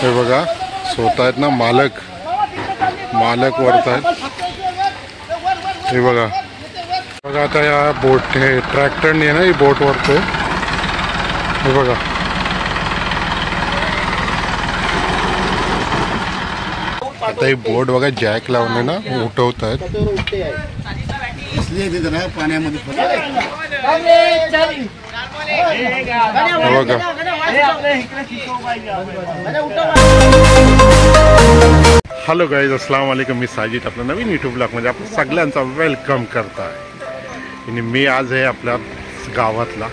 हे बघा स्वतः आहेत ना मालक वरत आहेत। हे बघा आता या बोट हे ट्रॅक्टरने ना ही बोट वरतो। हे बघा आता ही बोट बघा जॅक लावून ना उठवत आहेत। पाण्यामध्ये हॅलो गाईज, अस्सलाम वालेकुम। मी साजिद आपल्या नवीन यूट्यूब ब्लॉगमध्ये आपण सगळ्यांचा वेलकम करतो आहे। आणि मी आज आहे आपल्या गावातला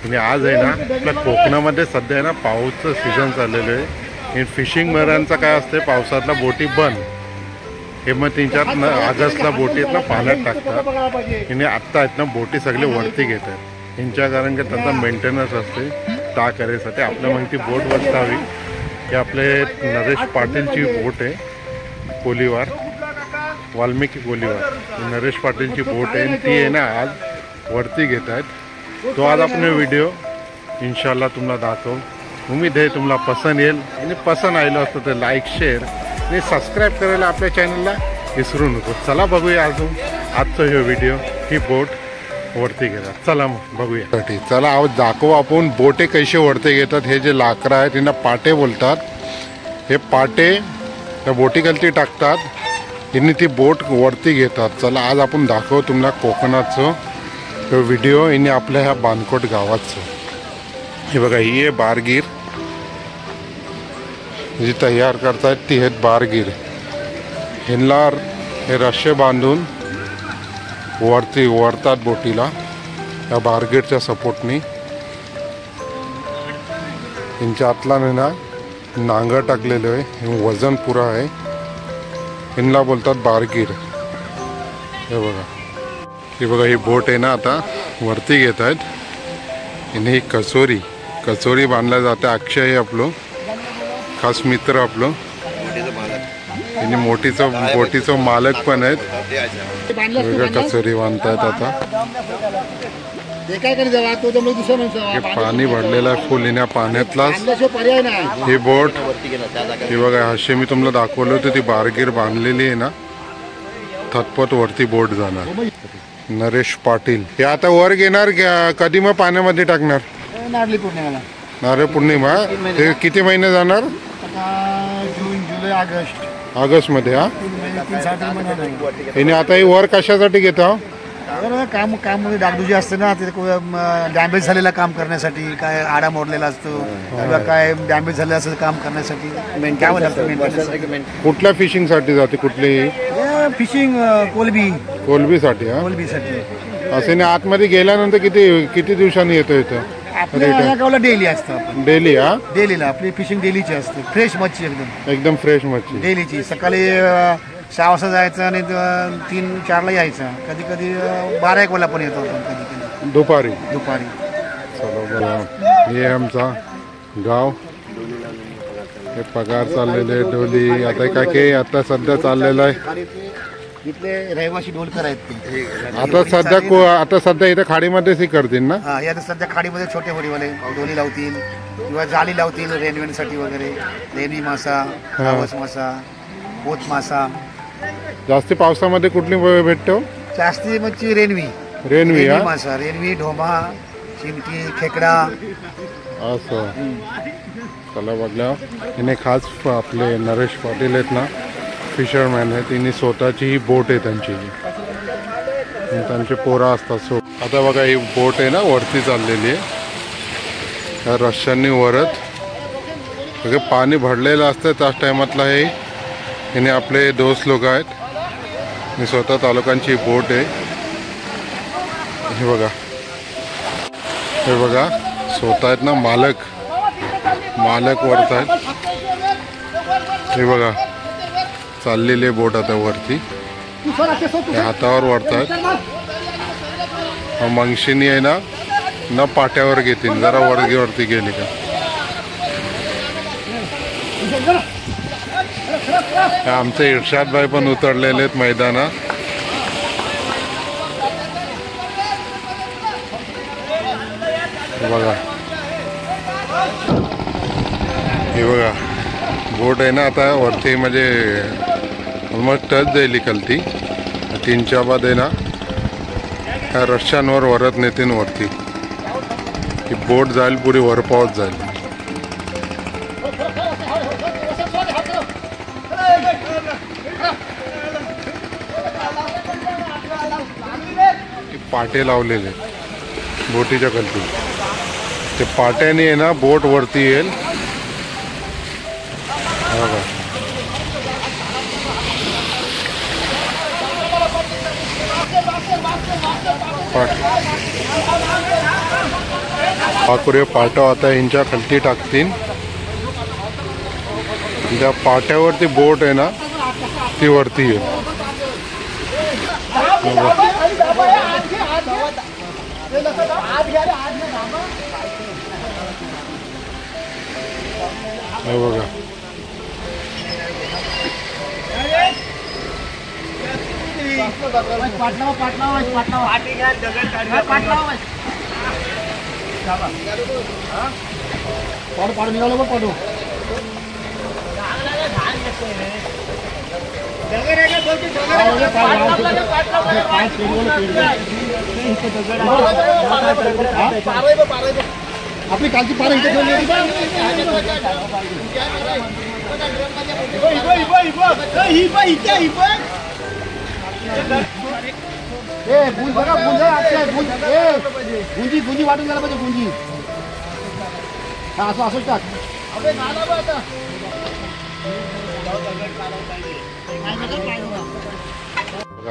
आणि आज आहे ना आपल्या कोकणामध्ये सध्या आहे ना पाऊसचं सीझन चाललेलं आहे। आणि फिशिंग मरांचं काय असते, पावसातला बोटी बंद हे मग 3-4 ऑगस्टला बोटी आहेत ना पाण्यात टाकतात। आणि आत्ता आहेत ना बोटी सगळे वरती घेतात यांच्या कारण की त्यांचा मेंटेनन्स असते ता करायसाठी आपल्या मग ती बोट बसतावी। हे आपले नरेश पाटीलची बोट आहे, कोलीवार वाल्मिकी कोलीवार नरेश पाटीलची बोट आहे आणि ती आहे ना आज वरती घेत आहेत। तो आज आपण व्हिडिओ इन्शाल्लाह तुम्हाला दाखवू। उम्मीद आहे तुम्हाला पसंत येईल आणि पसंत आलं असतं तर लाईक शेअर आणि सबस्क्राईब करायला आपल्या चॅनलला विसरू नको। चला बघूया अजून आजचा हे व्हिडिओ। ही बोट वरती घेतात, चला मग बघूया। चला आज दाखवू आपण बोटे कसे वरती घेतात। हे जे लाकडं आहेत त्यांना पाटे बोलतात। हे पाटे त्या बोटीखाली टाकतात यांनी ती बोट वरती घेतात। चला आज आपण दाखवू तुम्हाला कोकणाचं व्हिडिओ यांनी आपल्या ह्या बानकोट गावाचं। हे बघा ही आहे बारगीर जी तयार करतात ती आहेत बारगीर। ह्यांना हे रश्से बांधून वरती वरतात बोटीला या बारगीरच्या सपोर्टनी। यांच्या आतला ना नांगर टाकलेलं आहे, वजन पुरा आहे, ह्यांना बोलतात बारगीर। हे बघा ही बोट आहे ना आता वरती घेत आहेत। ही कचोरी बांधल्या जाते। अक्षय आहे आपलं खास मित्र आपलं आणि बोटीचं मालक पण आहेत। कचोरी बांधतायत आता। हे पाणी भरलेलं आहे फुल ह्या पाण्यातलाच ही बोट। हे बघा असे मी तुम्हाला दाखवलं होतं ती बारगीर बांधलेली आहे ना, थतपत वरती बोट जाणार। नरेश पाटील हे आता वर घेणार कधी मग पाण्यामध्ये टाकणार? नारळी पौर्णिमा हे किती महिने जाणार? जून जुलै ऑगस्ट मध्ये। हा आता ही वर कशासाठी घेता? काम मध्ये डागडुजी असते ना, ते डॅमेज झालेला काम करण्यासाठी, काय आडा मोडलेला असतो किंवा काय डॅमेज झालेलं असं काम करण्यासाठी कुठल्या फिशिंग साठी जाते? कुठली फिशिंग? कोलबीसाठी। हा कोलबीसाठी असे ना आतमध्ये गेल्यानंतर किती दिवसांनी येतो इथं? डेली असतं। डेली? हा डेलीला आपली फिशिंग डेलीची असते। फ्रेश मच्छी एकदम फ्रेश मच्छी डेलीची। सकाळी 6 वाजता जायचं आणि 3-4ला यायचं। कधी कधी 12-1 वाजता पण येतो कधी दुपारी। चलो बघा हे आमचा गाव। हे पगार चाललेले डोली आता काय आता सध्या चाललेलं आहे। इथले रहिवासी डोलकर आहेत ते। आता सध्या इथे खाडीमध्येच ही करतील ना? हा आता सध्या खाडीमध्ये छोटे होडीवाले डोली लावतील किंवा जाळी लावतील रेनवेसाठी वगैरे। रेनी मासा, रावस मासा, पोत मासा। जास्ती पावसामध्ये कुठली भेटतो? जास्ती मच्छी रेनवी मासा, रेनवी, ढोमा, चिमटी, खेकडा असं। चला बघल्या तिने खास आपले नरेश पाटील आहेत ना, फिशरमॅन आहेत, तिने स्वतःची ही बोट आहे त्यांची, त्यांचे पोरा असतात। आता बघा ही बोट आहे ना वरती चाललेली आहे ह्या रश्यांनी वरत। पाणी भरलेलं असतं त्याच टायमातला हे आपले दोस्त लोक आहेत आणि स्वतः तालुक्यांची बोट आहे। हे बघा स्वतः आहेत ना मालक वरत आहेत। हे बघा चाललेली बोट आता वरती हातावर वरतात। मंगशीनी आहे ना पाट्यावर घेतील जरा वरती गेली का। आमचे इर्शाद भाई पण उतरलेले आहेत मैदानात। बघा हे बघा बोट आहे ना आता वरती म्हणजे ऑलमोस्ट टच जाईल कलती 3च्या बाद आहे ना ह्या रश्यांवर वरत नेतीन वरती ही बोट जाईल पुरी वर पावत जाईल. पाटे लावलेले बोटीच्या कलती ते पाट्याने आहे ना बोट वरती येईल. बघा पाकुरे पाटा आता यांच्या खालती टाकतील. त्या पाट्यावरती बोट आहे ना ती वरती येईल. बघा पाडू निघालो बघ पाडू आपली कालची पार इथे गुंजी गुंजी वाटून झाला पाहिजे गुंजी. हा असं असंच टाक.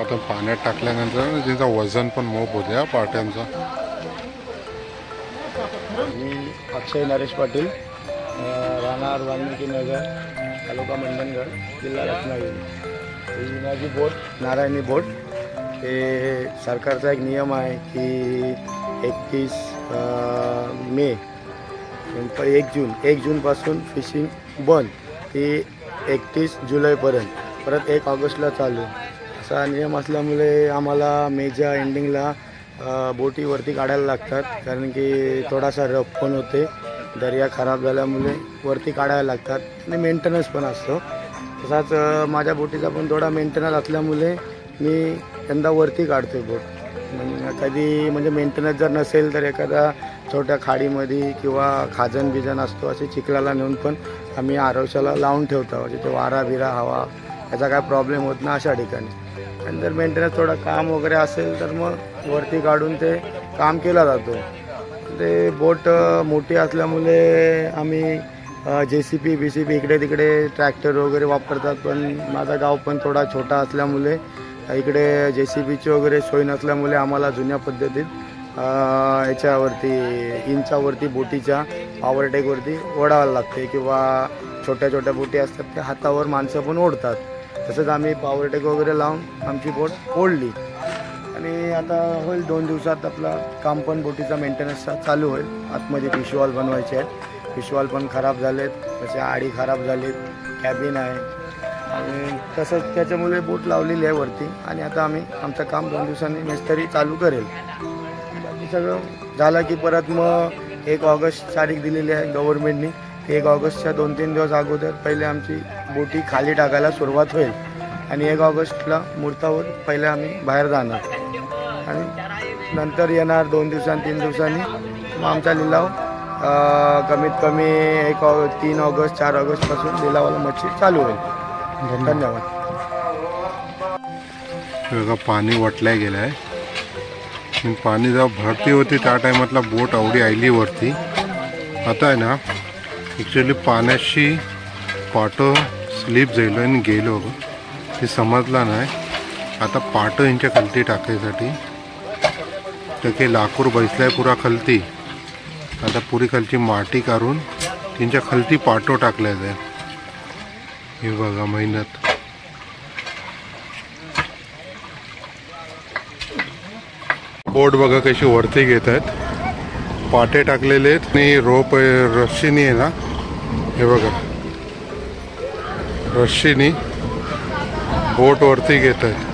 आता पाण्यात टाकल्यानंतर तिचा वजन पण मोप होत्या पाट्यांचा. मी अक्षय नरेश पाटील, राहणार वाल्मिकी नगर, तालुका मंडणगड, जिल्हा रत्नागिरी. ही माझी बोट नारायणी बोट. हे सरकारचा एक नियम आहे की 31 मे 1 जूनपासून फिशिंग बंद ती 31 जुलैपर्यंत, परत 1 ऑगस्टला चालू असा नियम असल्यामुळे आम्हाला मेच्या एंडिंगला बोटीवरती काढायला लागतात. कारण की थोडासा रफ पण होते, दर्या खराब झाल्यामुळे वरती काढायला लागतात आणि मेंटेनन्स पण असतो. तसाच माझ्या बोटीचा पण थोडा मेंटेनन्स असल्यामुळे मी यंदा वरती काढतो बोट. कधी म्हणजे मेंटेनन्स जर नसेल तर एखादा छोट्या खाडीमध्ये किंवा खाजन बिजन असतो असे चिखलाला नेऊन पण आम्ही आरवशाला लावून ठेवतो, जिथे वारा बिरा हवा याचा काय प्रॉब्लेम होत नाही अशा ठिकाणी. आणि जर मेंटेनन्स थोडं काम वगैरे असेल तर मग वरती काढून ते काम केला जातो. ते बोट मोठी असल्यामुळे आम्ही JCB BCB इकडे तिकडे ट्रॅक्टर वगैरे वापरतात. पण माझा गाव पण थोडा छोटा असल्यामुळे इकडे JCBची वगैरे सोय नसल्यामुळे आम्हाला जुन्या पद्धतीत याच्यावरती इंचावरती बोटीच्या पॉवरटेकवरती ओढावं लागते किंवा छोट्या छोट्या बोटी असतात त्या हातावर माणसं पण ओढतात. तसंच आम्ही पॉवरटेक वगैरे लावून आमची बोट ओढली आणि आता होईल 2 दिवसात आपला काम पण बोटीचा मेंटेनन्सचा चालू होईल. आतमध्ये फिशवॉल बनवायचे आहेत, फिशवॉल पण खराब झालेत, तसे आडी खराब झालीत, कॅबिन आहे आणि तसंच त्याच्यामुळे बोट लावलेली आहे वरती. आणि आता आम्ही आमचं काम 2 दिवसांनी मिस्त्री चालू करेल. बाकी सगळं झालं की परत मग 1 ऑगस्ट तारीख दिलेली आहे गव्हर्नमेंटनी. 1 ऑगस्टच्या 2-3 दिवस अगोदर पहिले आमची बोटी खाली टाकायला सुरुवात होईल आणि 1 ऑगस्टला मुहूर्तावर पहिले आम्ही बाहेर जाणार आणि नंतर येणार 2 दिवसांनी 3 दिवसांनी मग आमचा लिलाव कमीत कमी 3 ऑगस्ट 4 ऑगस्टपासून लिलावाला मच्छी चालू होईल. धन्यवाद. बघा पाणी वटल्या गेलं आहे. पाणी जेव्हा भरती होती त्या टायमातला बोट अवडी आयली वरती. आता आहे ना ॲक्च्युली पाण्याशी पाटं स्लिप जाईल आणि गेलो ते समजला नाही. आता पाटं यांच्या खालती टाकायसाठी तर काही लाकूड बसलाय पुरा खालती. आता पुरी खालची माती काढून त्यांच्या खालती पाटो टाकल्या जाईल. हे बघा मेहनत. बोट बघा कशी वरती घेत आहेत. पाटे टाकलेले आहेत आणि रोप रस्सीनी आहे ना, हे बघा रस्सीनी बोट वरती घेत आहेत.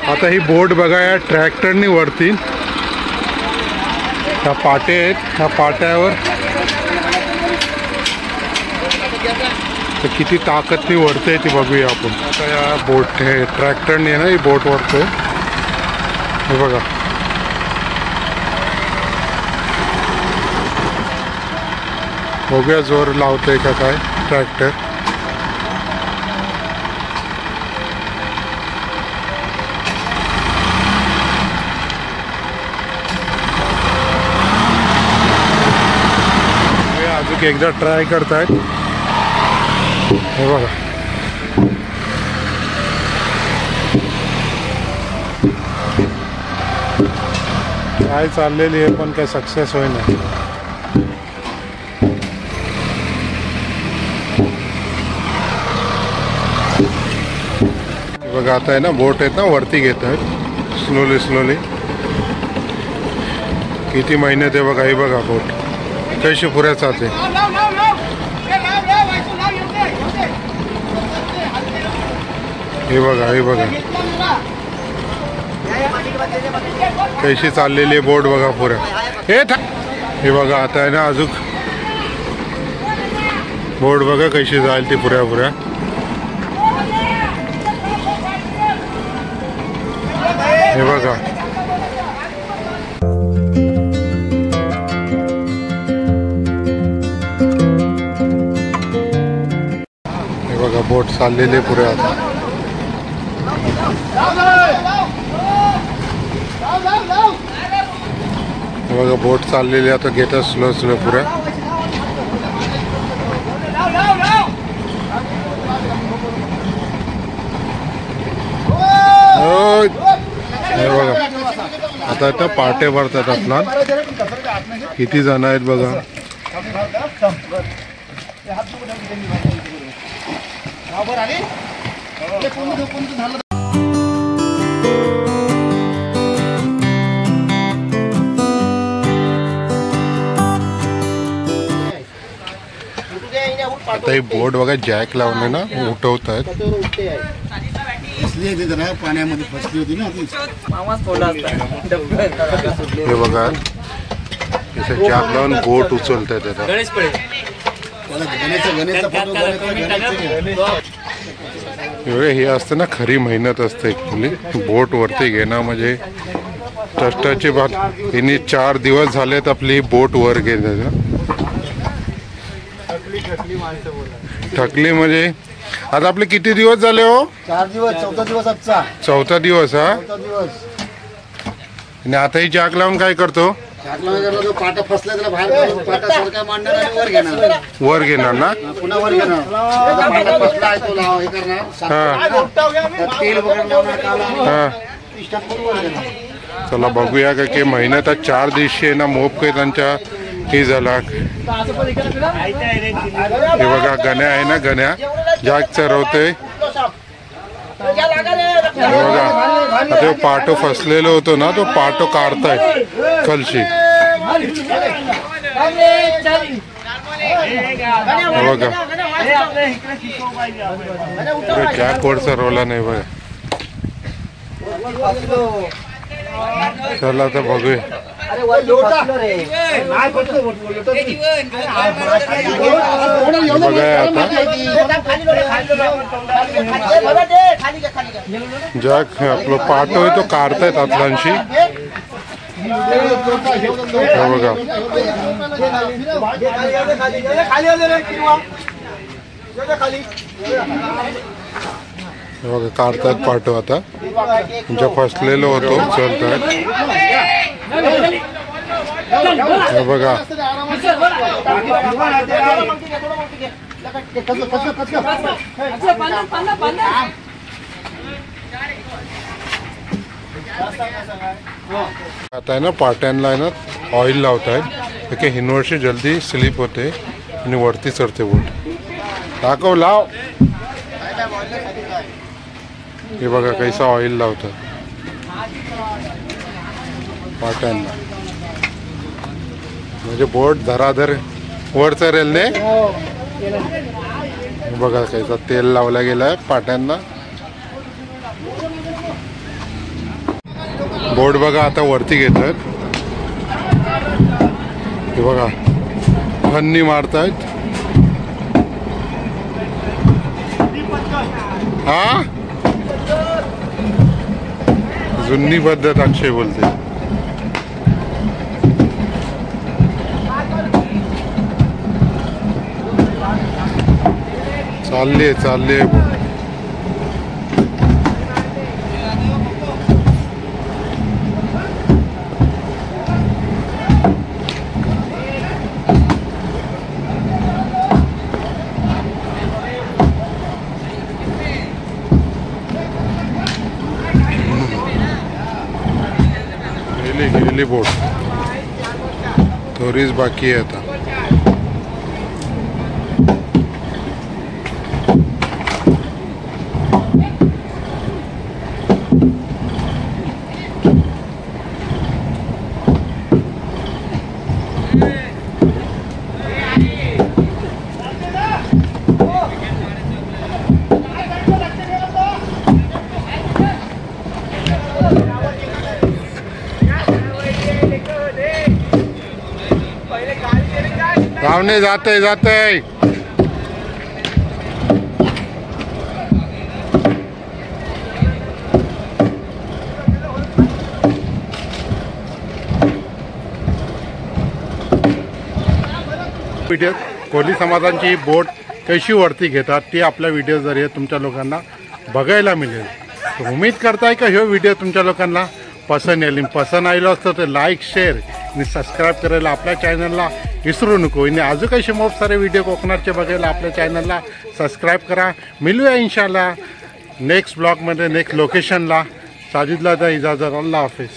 आता ही बोट बघा या ट्रॅक्टरनी वरती ह्या पाटे आहेत, ह्या पाट्यावर तर किती ताकदनी वरते ती बघूया आपण. आता या बोट हे ट्रॅक्टरने ना ही बोट वरते. हे बघा बघूया जोर लावतोय का काय ट्रॅक्टर. अजून एकदा ट्राय करतायत. हे बघा काय चाललेली आहे पण काय सक्सेस होईना. बघा आता आहे ना बोट आहेत ना वरती घेत आहेत स्लोली स्लोली. किती मेहनत आहे बघा. हे बघा बोट कशी पुऱ्या चालते. हे बघा हे बघा कशी चाललेली आहे बोट बघा पुऱ्या. हे बघा आता आहे ना अजून बोट बघा कशी जाईल ती पुऱ्या पुऱ्या. हे बघा हे बघा बोट चाललेले पुरे. आता हे बघा बोट चाललेली आता घेतात स्लो स्लो पुऱ्या. हे बघा आता आता पाटे भरतात आपला. किती जण आहेत बघा. आता ही बोट बघा जॅक लावून ना उठवत आहेत. पाण्यामध्ये फसली होती ना. हे बघा जॅक लावून बोट उचलत आहेत. हे असतं ना खरी मेहनत असते ॲक्च्युली बोट वरती घेणं म्हणजे कष्टाची बात. हिने 4 दिवस झालेत आपली बोट वर घेण्याचं. थकली म्हणजे आता आपले किती दिवस झाले हो. 4 दिवस. चौथा दिवस आजचा. चौथा दिवस. हा आणि आता ही जॅक लावून काय करतो. पाटा फसला त्याला बाहेर पाटा सरका मांडणार आणि वर घेणार. वर घेणार ना पुन्हा वर घेणार. पाटा फसला आहे तो लाव हे करणार. तेल वगैरे लावणार. हा चला बघूया का की मेहनत 4 दिवशी आहे ना मोप काही त्यांच्या हे झाला. हे बघा गण्या आहे ना गण्या जॅक चरवतोय. बघा आता पाटो फसलेलो होतो ना तो पाटो काढताय खालशी. बघा जॅक वर चरवला नाही बघा. चला आता बघूया. बघा आता जॅक आपलं पाटो आहे तो काढतायत आतलांशी. बघा बघा काढतात पाटो आता ज्या फसलेलो होतो चलतात. बघा आता आहे ना पाट्यांना आहे ना ऑइल लावतायत की हिनवर्षी जल्दी स्लिप होते आणि वरती चढते बोट. दाखव लाव. हे बघा कैसा ऑइल लावतात पाट्यांना म्हणजे बोट धराधर वर चढेल ने. बघा कैसा तेल लावला गेलाय पाट्यांना. बोट बघा आता वरती घेतात. हे बघा फन्नी मारतायत. हा जुनी पद्धत अक्षय बोलते. चालले चालले गेली बोट. थोडीच बाकी आहे आता. धावणे जाते जाते. व्हिडिओ कोळी समाजांची बोट कशी वरती घेतात ती आपल्या व्हिडिओ जरिये तुमच्या लोकांना बघायला मिळेल. तर उम्मीद करताय का हा व्हिडिओ तुमच्या लोकांना पसंत येईल. पसंत आलो असतं तर लाईक शेअर आणि सबस्क्राईब करायला आपल्या चॅनलला विसरू नको. आणि अजून काही खूप सारे व्हिडिओ कोकणातचे बघायला आपल्या चॅनलला सबस्क्राईब करा. मिळूया इन्शाल्लाह नेक्स्ट ब्लॉगमध्ये नेक्स्ट लोकेशनला. साजिदला दा इजाजत. अल्लाह हाफिज.